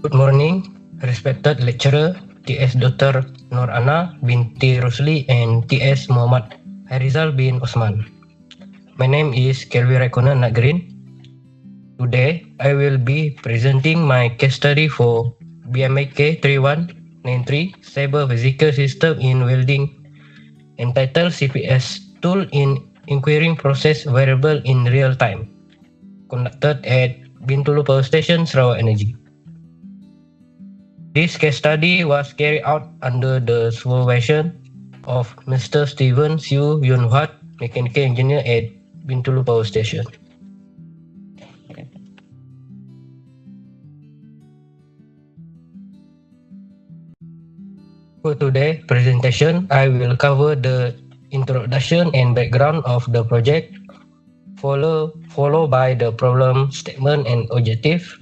Good morning, respected lecturer T.S. Dr. Nur Ana binti Rusli and T.S. Muhammad Harizal bin Osman. My name is Kelvi Raikkonen Nagrin. Today, I will be presenting my case study for BMIK 3193 Cyber Physical System in Welding entitled CPS Tool in Inquiring Process Variable in Real Time, conducted at Bintulu Power Station, Sarawak Energy. This case study was carried out under the supervision of Mr. Steven Siu Yun Huat, mechanical engineer at Bintulu Power Station. For today's presentation, I will cover the introduction and background of the project, followed by the problem statement and objective.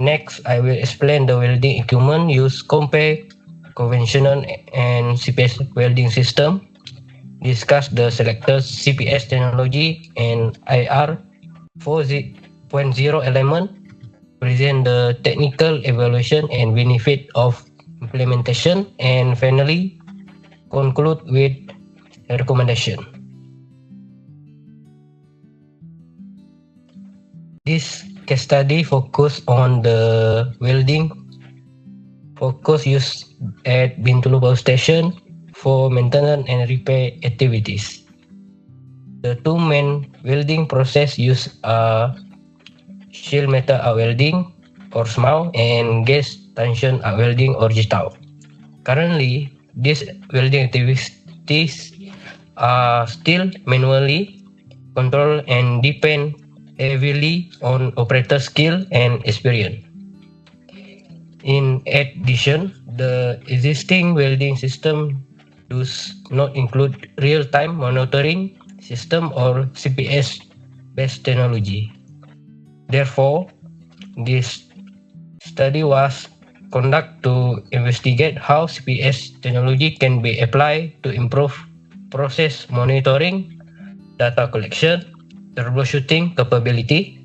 Next, I will explain the welding equipment used compared conventional and CPS welding system, discuss the selected CPS technology and IR 4.0 element, present the technical evaluation and benefit of implementation, and finally conclude with a recommendation. This case study focus on the welding focus used at Bintulu Power Station for maintenance and repair activities. The two main welding process used are sheet metal arc welding or SMAW and gas tension arc welding or GTAW. Currently, these welding activities are still manually controlled and depend heavily on operator skill and experience. In addition, the existing welding system does not include real-time monitoring system or CPS-based technology. Therefore, this study was conducted to investigate how CPS technology can be applied to improve process monitoring, data collection, troubleshooting capability,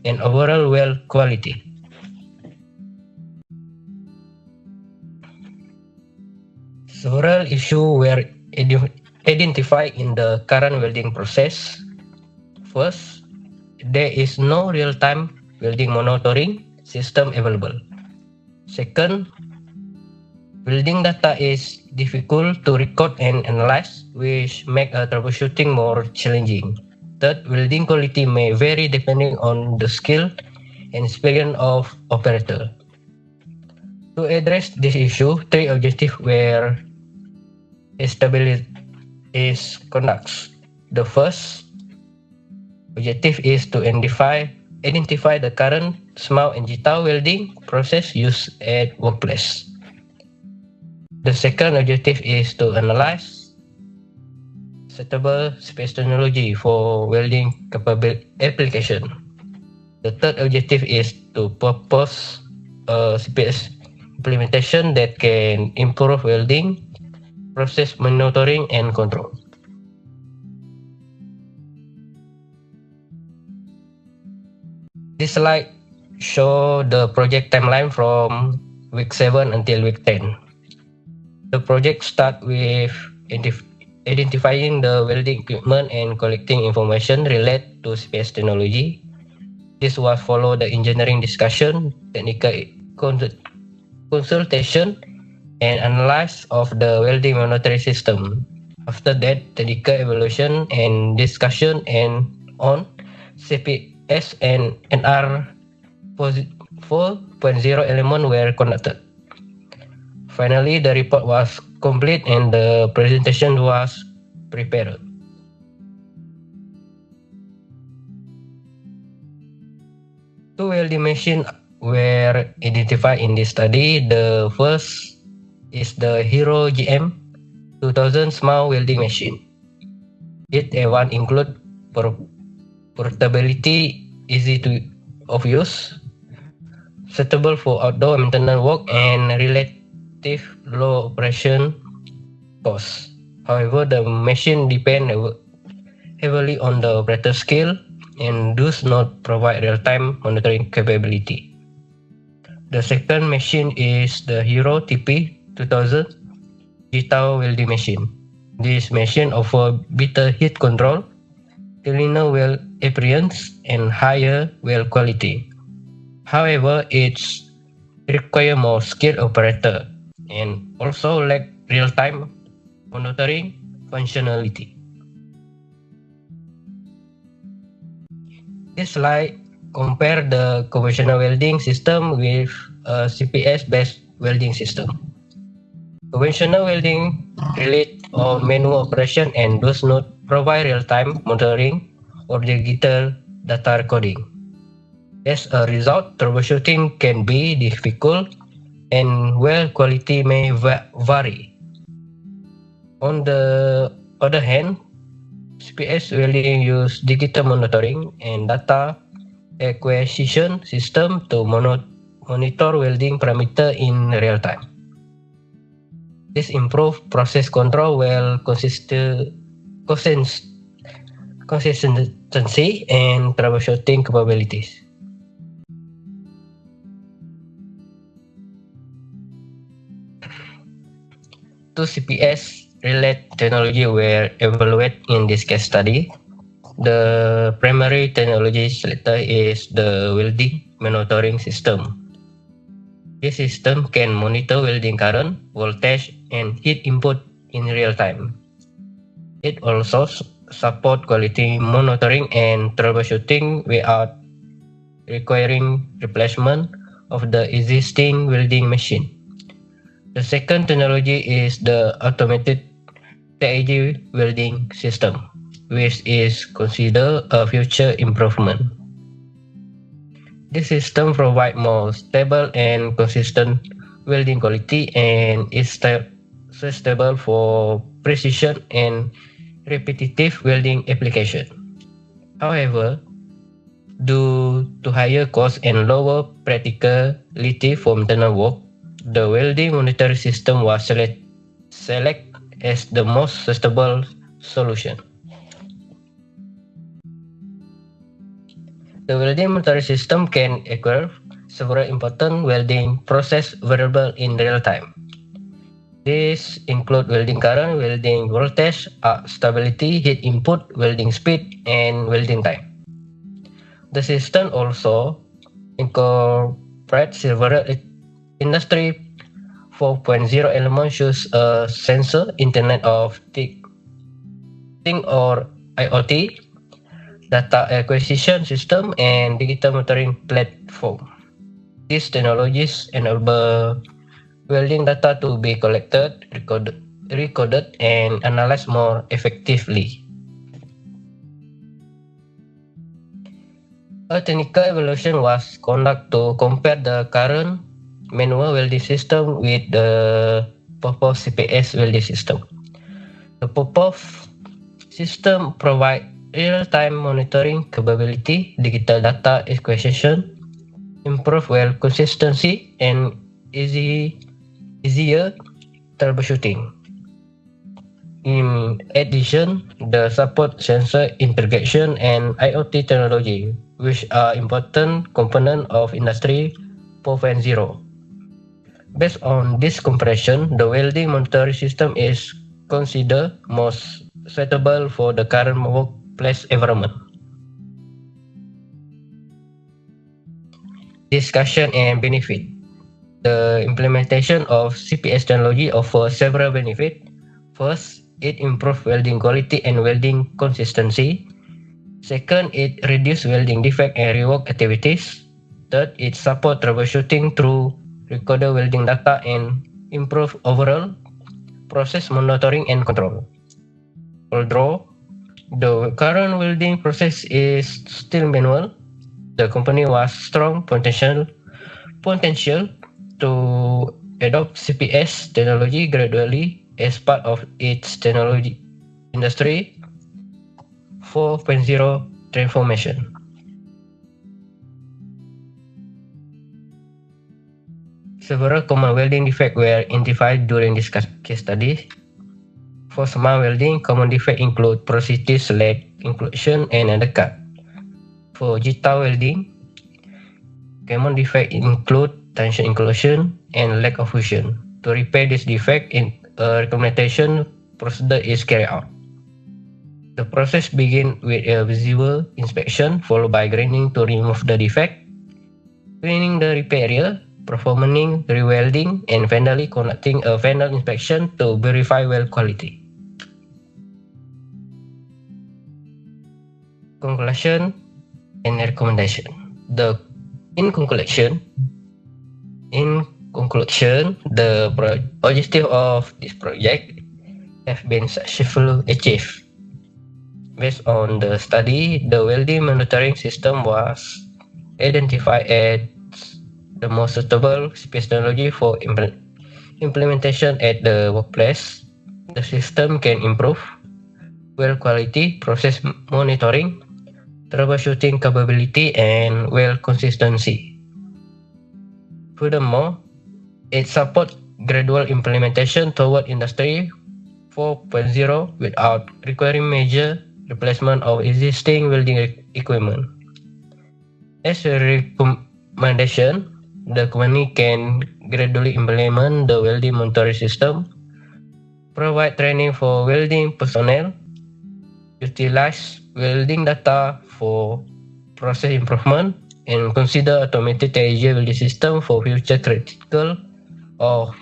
and overall weld quality. Several issues were identified in the current welding process. First, there is no real-time welding monitoring system available. Second, welding data is difficult to record and analyze, which make troubleshooting more challenging. Third, welding quality may vary depending on the skill and experience of operator. To address this issue, three objectives were established is conducts. The first objective is to identify the current SMAW and GTAW welding process used at workplace. The second objective is to analyze suitable CPS technology for welding capable application. The third objective is to propose a CPS implementation that can improve welding process monitoring and control. This slide shows the project timeline from week 7 until week 10. The project starts with identifying the welding equipment and collecting information related to CPS technology. This was followed the engineering discussion, technical consultation, and analysis of the welding monitoring system. After that, technical evaluation and discussion and on CPS and NR 4.0 element were conducted. Finally, the report was complete and the presentation was prepared. Two welding machines were identified in this study. The first is the Hero GM 2000 SMAW welding machine. It A1 include portability, easy of use, suitable for outdoor maintenance work, and relative low operation cost. However, the machine depends heavily on the operator skill and does not provide real-time monitoring capability. The second machine is the Hero TP 2000 Jitao welding machine. This machine offers better heat control, cleaner weld appearance, and higher weld quality. However, it requires more skilled operator and also lack real-time monitoring functionality. This slide compare the conventional welding system with a CPS-based welding system. Conventional welding relies on manual operation and does not provide real-time monitoring or digital data recording. As a result, troubleshooting can be difficult and weld quality may vary. On the other hand, CPS welding use digital monitoring and data acquisition system to monitor welding parameter in real time. This improves process control while consistency and troubleshooting capabilities. Two CPS related technology were evaluated in this case study. The primary technology selected is the welding monitoring system. This system can monitor welding current, voltage, and heat input in real time. It also supports quality monitoring and troubleshooting without requiring replacement of the existing welding machine. The second technology is the automated TIG welding system, which is considered a future improvement. This system provides more stable and consistent welding quality and is suitable for precision and repetitive welding application. However, due to higher cost and lower practicality for internal work, the welding monitoring system was selected as the most suitable solution. The welding monitoring system can acquire several important welding process variables in real time. These include welding current, welding voltage, arc stability, heat input, welding speed, and welding time. The system also incorporates several Industry 4.0 elements such as sensor, Internet of Things or IoT, data acquisition system, and digital monitoring platform. These technologies enable welding data to be collected, recorded, and analyzed more effectively. A technical evaluation was conducted to compare the current manual welding system with the Popov CPS welding system. The Popov system provides real-time monitoring capability, digital data acquisition, improved weld consistency, and easier troubleshooting. In addition, the support sensor integration and IoT technology, which are important components of Industry 4.0. Based on this comparison, the welding monitoring system is considered most suitable for the current workplace environment. Discussion and benefit. The implementation of CPS technology offers several benefits. First, it improves welding quality and welding consistency. Second, it reduces welding defect and rework activities. Third, it supports troubleshooting through recorded welding data and improve overall process monitoring and control. Although the current welding process is still manual, the company has strong potential to adopt CPS technology gradually as part of its technology industry 4.0 transformation. Several common welding defects were identified during this case study. For smart welding, common defects include porosity, slag, inclusion, and undercut. For Jitao welding, common defects include tension inclusion, and lack of fusion. To repair this defect, a recommendation procedure is carried out. The process begins with a visual inspection, followed by grinding to remove the defect, cleaning the repair area, performing rewelding, and finally conducting a final inspection to verify weld quality. Conclusion and recommendation. In conclusion, the objective of this project have been successfully achieved. Based on the study, the welding monitoring system was identified as the most suitable technology for implementation at the workplace. The system can improve weld quality, process monitoring, troubleshooting capability, and weld consistency. Furthermore, it supports gradual implementation toward Industry 4.0 without requiring major replacement of existing welding equipment. As a recommendation, the company can gradually implement the welding monitoring system, provide training for welding personnel, utilize welding data for process improvement, and consider automated TIG welding system for future critical or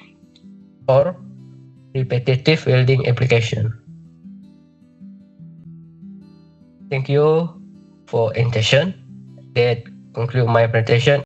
repetitive welding application. Thank you for attention. That concludes my presentation.